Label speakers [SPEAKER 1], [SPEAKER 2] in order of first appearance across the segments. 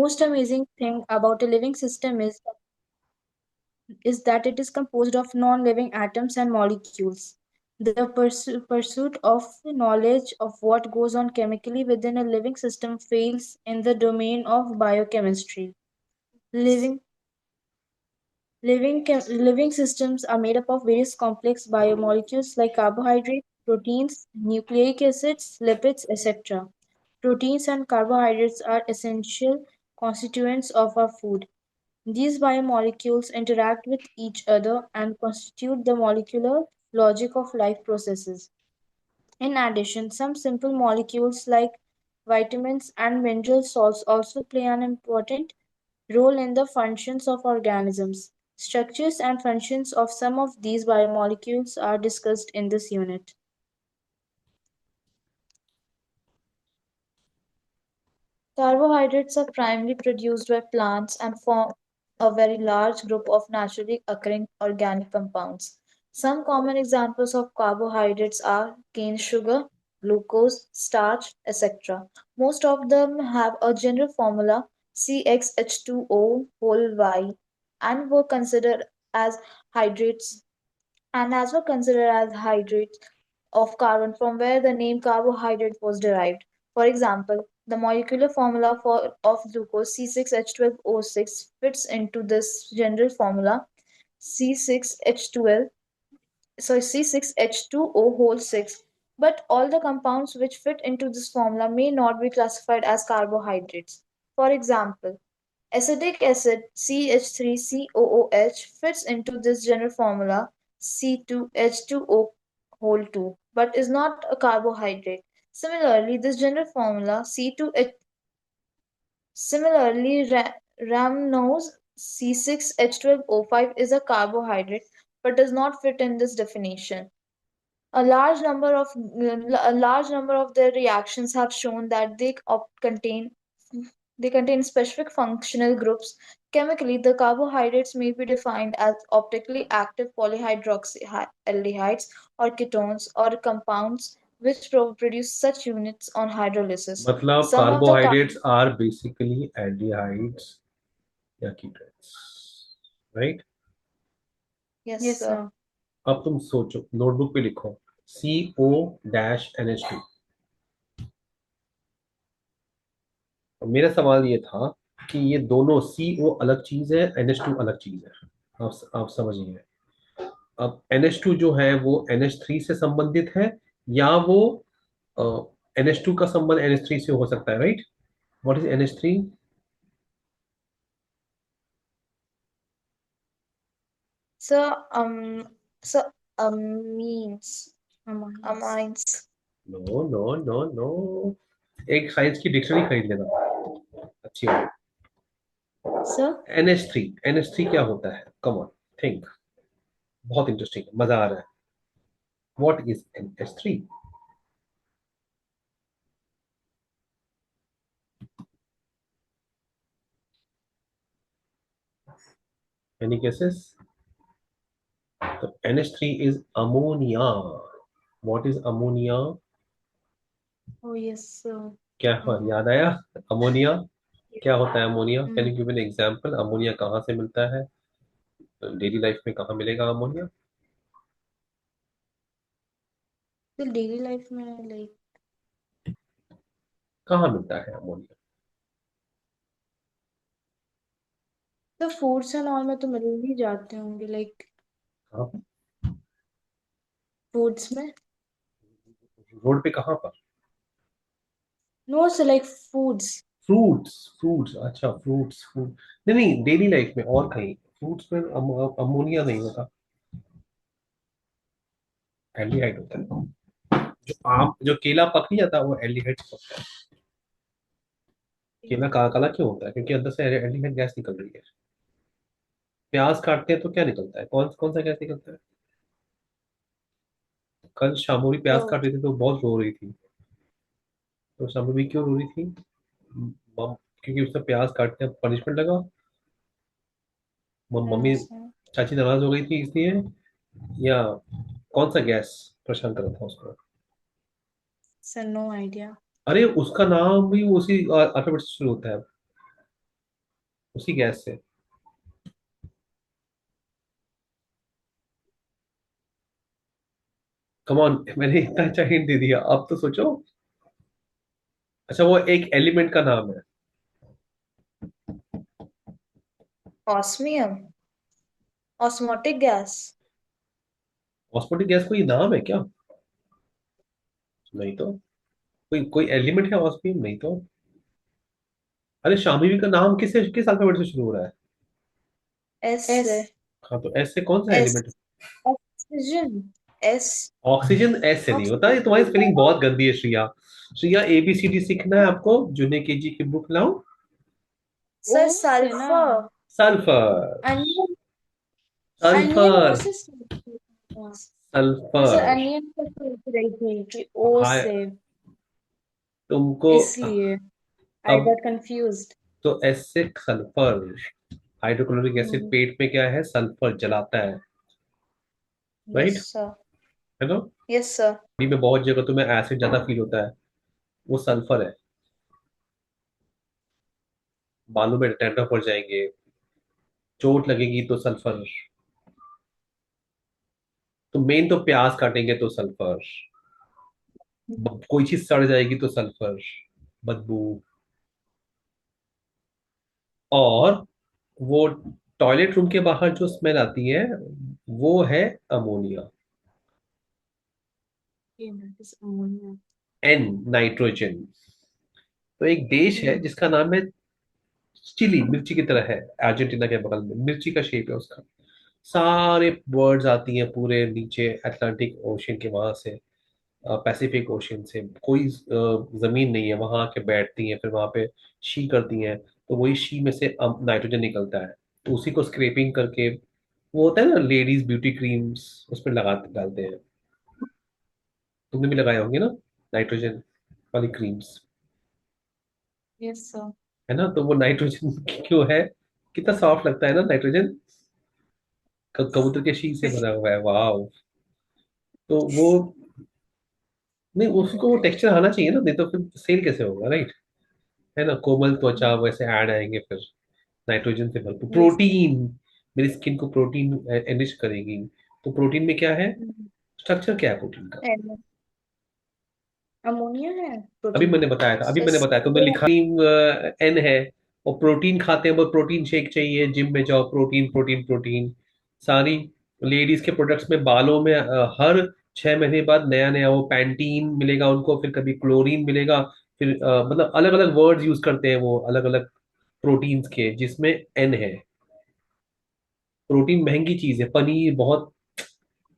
[SPEAKER 1] most amazing thing about a living system is that it is composed of non-living atoms and molecules. The pursuit of knowledge of what goes on chemically within a living system fails in the domain of biochemistry. Living living systems are made up of various complex biomolecules like carbohydrates, proteins, nucleic acids, lipids, etc. Proteins and carbohydrates are essential constituents of our food. These biomolecules interact with each other and constitute the molecular logic of life processes. In addition, some simple molecules like vitamins and mineral salts also play an important role in the functions of organisms. Structures and functions of some of these biomolecules are discussed in this unit.
[SPEAKER 2] Carbohydrates are primarily produced by plants and form a very large group of naturally occurring organic compounds. Some common examples of carbohydrates are cane sugar, glucose, starch, etc. Most of them have a general formula CxH2O whole Y and were considered as hydrates hydrates of carbon from where the name carbohydrate was derived. For example, the molecular formula of glucose C6H12O6 fits into this general formula C6H12 C6H2O whole 6, but all the compounds which fit into this formula may not be classified as carbohydrates. For example, acetic acid CH3COOH fits into this general formula C2H2O whole 2 but is not a carbohydrate. Similarly, this general formula C2H Similarly, Ramnose C6H12O5 is a carbohydrate but does not fit in this definition. A large number of their reactions have shown that they contain specific functional groups. Chemically, the carbohydrates may be defined as optically active polyhydroxyaldehydes or ketones or compounds which produce such units on hydrolysis.
[SPEAKER 3] मतलब
[SPEAKER 2] Some of the
[SPEAKER 3] carbohydrates are basically aldehydes या ketones, right?
[SPEAKER 2] yes,
[SPEAKER 1] Yes,
[SPEAKER 2] sir.
[SPEAKER 1] sir.
[SPEAKER 3] अब तुम सोचो, notebook पे लिखो CO-NH2। मेरा सवाल ये था कि ये दोनों CO अलग चीज है, NH2 अलग चीज है। आप समझिए। अब NH2 जो है वो NH3 से संबंधित है, या वो NH2 का संबंध NH3 से हो सकता है, right? What is NH3?
[SPEAKER 2] So, so amines,
[SPEAKER 1] Amines.
[SPEAKER 2] amines.
[SPEAKER 3] No no no no, एक साइंस की डिक्शनरी खरीद लेना, अच्छी होगी।
[SPEAKER 1] Sir?
[SPEAKER 3] NH3 क्या होता है? Come on, think. बहुत इंटरेस्टिंग, मजा आ रहा है। What is NH3? Any guesses? तो NH3 is ammonia. What is ammonia?
[SPEAKER 1] Oh, yes, sir.
[SPEAKER 3] क्या याद आया? अमोनिया क्या होता है? Ammonia, can
[SPEAKER 1] Mm.
[SPEAKER 3] You give an example? Ammonia कहाँ से मिलता है? डेली लाइफ में कहाँ मिलेगा अमोनिया?
[SPEAKER 1] The daily life में like
[SPEAKER 3] कहाँ मिलता है ammonia?
[SPEAKER 1] the foods and all में तो मिल ही जाते होंगे like
[SPEAKER 3] कहाँ पर?
[SPEAKER 1] foods में.
[SPEAKER 3] रोड पे कहाँ पर?
[SPEAKER 1] No, so like foods.
[SPEAKER 3] Fruits, fruits, अच्छा फ्रूट्स, फूड। नहीं नहीं, डेली लाइफ में और कहीं फ्रूट्स में अमोनिया नहीं होता, एल्डिहाइड होता है। जो केला पक नहीं जाता वो एल्डिहाइड होता है। केला काला काला क्यों होता है? क्योंकि अंदर से एल्डिहाइड गैस निकल रही है। प्याज काटते हैं तो क्या निकलता है? कौन कौन सा गैस निकलता है? कल शामूरी प्याज
[SPEAKER 1] So
[SPEAKER 3] काट रही थी तो बहुत रो रही थी। तो शामूरी क्यों रो रही थी? क्योंकि उसने प्याज काटते हैं पनिशमेंट लगा। Mummy,
[SPEAKER 1] sir.
[SPEAKER 3] चाची नाराज हो गई थी इसलिए, या कौन सा गैस परेशान कर रहा था उसको?
[SPEAKER 1] So no idea.
[SPEAKER 3] अरे उसका नाम भी उसी अल्फाबेट से शुरू होता है। उसी गैस से। कम ऑन, मैंने इतना अच्छा हिंट दे दिया, अब तो सोचो। अच्छा, वो एक एलिमेंट का नाम है।
[SPEAKER 2] Osmium, osmotic gas.
[SPEAKER 3] Osmotic gas कोई नाम है क्या? नहीं तो। कोई कोई एलिमेंट है ऑस्मियम? नहीं तो। अरे शामिवी का नाम किस अल्फाबेट से शुरू हो रहा है?
[SPEAKER 2] S
[SPEAKER 1] S.
[SPEAKER 2] से।
[SPEAKER 3] हाँ, तो एस से कौन सा
[SPEAKER 2] S,
[SPEAKER 3] element?
[SPEAKER 1] Oxygen.
[SPEAKER 2] S.
[SPEAKER 3] Oxygen S से नहीं होता। ये तुम्हारी स्पेलिंग बहुत गंदी है श्रिया। श्रिया, ABCD सीखना है आपको? जूनियर KG की बुक लाओ।
[SPEAKER 2] सर
[SPEAKER 1] ओ से ना।
[SPEAKER 2] सल्फर।
[SPEAKER 3] सल्फर।
[SPEAKER 1] अनियन। अनियन ओ
[SPEAKER 3] सल्फर।
[SPEAKER 1] से start होता है। मैं सर
[SPEAKER 3] सल्फर।
[SPEAKER 1] अनियन का सोच रही थी कि ओ
[SPEAKER 3] हाय,
[SPEAKER 1] से,
[SPEAKER 3] तुमको
[SPEAKER 1] इसलिए आई
[SPEAKER 3] अब
[SPEAKER 1] गॉट कंफ्यूज्ड।
[SPEAKER 3] तो एस से सल्फर। हाइड्रोक्लोरिक एसिड
[SPEAKER 1] हम्म।
[SPEAKER 3] पेट में क्या है? सल्फर जलाता है।
[SPEAKER 2] Yes
[SPEAKER 3] right?
[SPEAKER 2] सर।
[SPEAKER 3] है ना?
[SPEAKER 2] Yes sir.
[SPEAKER 3] बॉडी में बहुत जगह तुम्हें एसिड ज्यादा फील होता है, वो सल्फर है। बालों में डैंड्रफ पड़ जाएंगे, चोट लगेगी तो सल्फर। तो मेन तो प्याज काटेंगे तो सल्फर, कोई चीज सड़ जाएगी तो सल्फर, बदबू। और वो टॉयलेट रूम के बाहर जो स्मेल आती है, वो है अमोनिया।
[SPEAKER 1] अमोनिया।
[SPEAKER 3] N, nitrogen. तो एक देश है जिसका नाम है चिली, मिर्ची की तरह है, अर्जेंटीना के बगल में, मिर्ची का शेप है उसका। सारे बर्ड्स आती हैं पूरे नीचे अटलांटिक ओशन के वहां से, पैसिफिक ओशन से। कोई जमीन नहीं है, वहां आके बैठती हैं, फिर वहां पे शी करती हैं, तो वही शी में से नाइट्रोजन निकलता है। तो उसी को स्क्रैपिंग करके, वो होता है ना लेडीज ब्यूटी क्रीम्स, उस पर लगाते डालते हैं। तुमने भी लगाए होंगे ना नाइट्रोजन वाली क्रीम्स,
[SPEAKER 1] यस सर।
[SPEAKER 3] है ना? तो वो नाइट्रोजन क्यों है? कितना सॉफ्ट लगता है ना नाइट्रोजन, कबूतर के शी से बना हुआ है, वाह। तो वो, नहीं उसको वो टेक्सचर आना चाहिए ना, नहीं तो फिर सेल कैसे होगा, राइट? है ना? कोमल त्वचा वैसे ऐड आएंगे फिर, नाइट्रोजन से भरपूर
[SPEAKER 1] यस।
[SPEAKER 3] प्रोटीन, मेरी स्किन को प्रोटीन एनरिच करेगी। तो प्रोटीन में क्या है? स्ट्रक्चर क्या है प्रोटीन का?
[SPEAKER 1] अमोनिया है
[SPEAKER 3] अभी
[SPEAKER 1] प्रोटीन
[SPEAKER 3] मैंने
[SPEAKER 1] में।
[SPEAKER 3] बताया था, अभी मैंने
[SPEAKER 2] यस।
[SPEAKER 3] बताया, तुमने लिखा N है। और प्रोटीन खाते हैं वो, प्रोटीन शेक चाहिए, जिम में जाओ, प्रोटीन प्रोटीन प्रोटीन। सारी लेडीज के प्रोडक्ट्स में, बालों में हर 6 महीने बाद नया नया वो पैंटीन मिलेगा उनको, फिर कभी क्लोरीन मिलेगा, फिर मतलब अलग अलग वर्ड्स यूज करते हैं वो अलग अलग प्रोटीन्स के, जिसमें N है। प्रोटीन महंगी चीज है, पनीर बहुत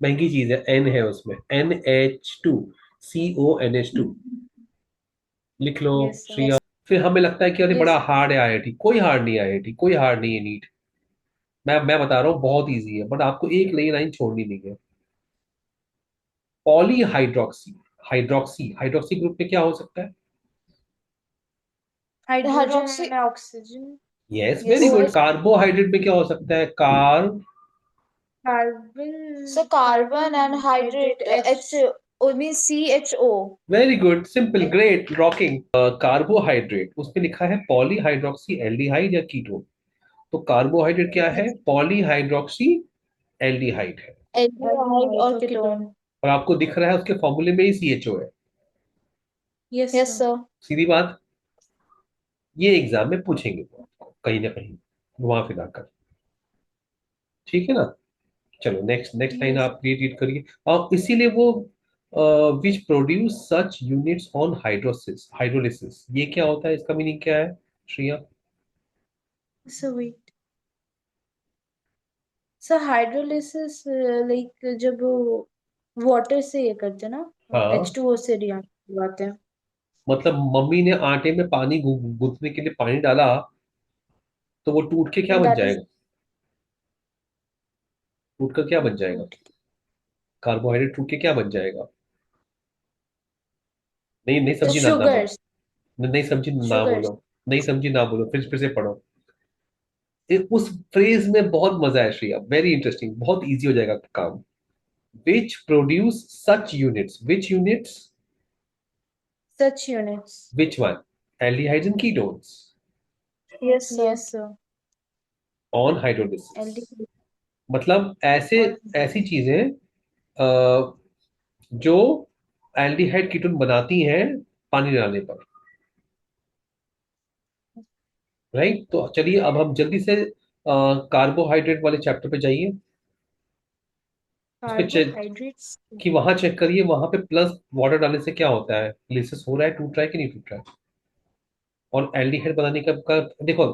[SPEAKER 3] महंगी चीज है, N है उसमें, NH2CONH2। लिख लो
[SPEAKER 1] यस सर।
[SPEAKER 3] श्रिया। फिर हमें लगता है कि अरे
[SPEAKER 1] यस।
[SPEAKER 3] बड़ा हार्ड है IIT, कोई हार्ड नहीं है IIT, कोई हार्ड नहीं है नीट। मैं बता रहा हूँ बहुत इजी है, बट आपको एक नई लाइन छोड़नी नहीं है। Poly hydroxy, hydroxy hydroxy group में क्या हो सकता है?
[SPEAKER 1] Hydrogen
[SPEAKER 2] hydroxy.
[SPEAKER 1] And oxygen.
[SPEAKER 3] Yes, very
[SPEAKER 2] yes
[SPEAKER 1] oh
[SPEAKER 3] good.
[SPEAKER 2] Sir.
[SPEAKER 1] H.
[SPEAKER 3] Carbohydrate में क्या हो सकता है?
[SPEAKER 2] Sir
[SPEAKER 1] carbon.
[SPEAKER 2] Carbon and hydrate,
[SPEAKER 1] carbohydrate H.
[SPEAKER 2] H O mean CHO।
[SPEAKER 3] Very good, simple, great, rocking. Carbohydrate, उसमें लिखा है पॉली हाइड्रोक्सी एल्डिहाइड या ketone. तो कार्बोहाइड्रेट क्या है? पॉली हाइड्रोक्सी एल्डिहाइड है।
[SPEAKER 2] एल्डिहाइड और
[SPEAKER 1] हाइड्रोजन
[SPEAKER 2] कीटोन।
[SPEAKER 1] कीटोन।
[SPEAKER 3] और आपको दिख रहा है उसके फॉर्मूले में ही CHO है।
[SPEAKER 1] Yes
[SPEAKER 2] yes
[SPEAKER 1] sir.
[SPEAKER 2] सर।
[SPEAKER 3] सीधी बात। ये एग्जाम में पूछेंगे वो आपको कहीं ना कहीं, घुमा फिरा कर। ठीक है ना? चलो, नेक्स्ट नेक्स्ट लाइन
[SPEAKER 1] यस।
[SPEAKER 3] आप रीड करिए। और इसीलिए वो which produce such units on hidrosis, hydrolysis, ये क्या होता है? इसका मीनिंग क्या है श्रिया?
[SPEAKER 1] सो वेट। सर हाइड्रोलिसिस लाइक जब वाटर से ये करते हैं ना,
[SPEAKER 3] हाँ,
[SPEAKER 1] H2O से रिएक्ट करवाते हैं।
[SPEAKER 3] मतलब मम्मी ने आटे में पानी गूंथने के लिए पानी डाला, तो वो टूट के क्या बन
[SPEAKER 1] दैट इज
[SPEAKER 3] जाएगा? टूट कर क्या बन जाएगा? कार्बोहाइड्रेट टूट के क्या बन जाएगा? नहीं, नहीं
[SPEAKER 1] द
[SPEAKER 3] समझी ना, ना बोलो।
[SPEAKER 1] शुगर्स।
[SPEAKER 3] नहीं समझी ना
[SPEAKER 1] शुगर्स।
[SPEAKER 3] बोलो। नहीं समझी ना बोलो, फिर से पढ़ो। उस फ्रेज में बहुत मजा है श्रेया, वेरी इंटरेस्टिंग, बहुत इजी हो जाएगा काम। Which produce such units, which units?
[SPEAKER 1] Such units.
[SPEAKER 3] Which one? Aldehydes and ketones.
[SPEAKER 2] Yes sir.
[SPEAKER 1] Yes sir.
[SPEAKER 3] On hydrolysis.
[SPEAKER 1] Aldehyde
[SPEAKER 3] मतलब ऐसे
[SPEAKER 1] और
[SPEAKER 3] ऐसी चीजें अ, जो एल्डिहाइड कीटोन बनाती हैं पानी डालने पर। राइट, तो चलिए अब हम जल्दी से कार्बोहाइड्रेट वाले चैप्टर पे जाइए। उस पे चेक
[SPEAKER 1] कार्बोहाइड्रेट्स।
[SPEAKER 3] कि वहां चेक करिए, वहां पे प्लस वाटर डालने से क्या होता है, लिसिस हो रहा है, टूट रहा है कि नहीं टूट रहा है। और एल्डिहाइड बनाने का देखो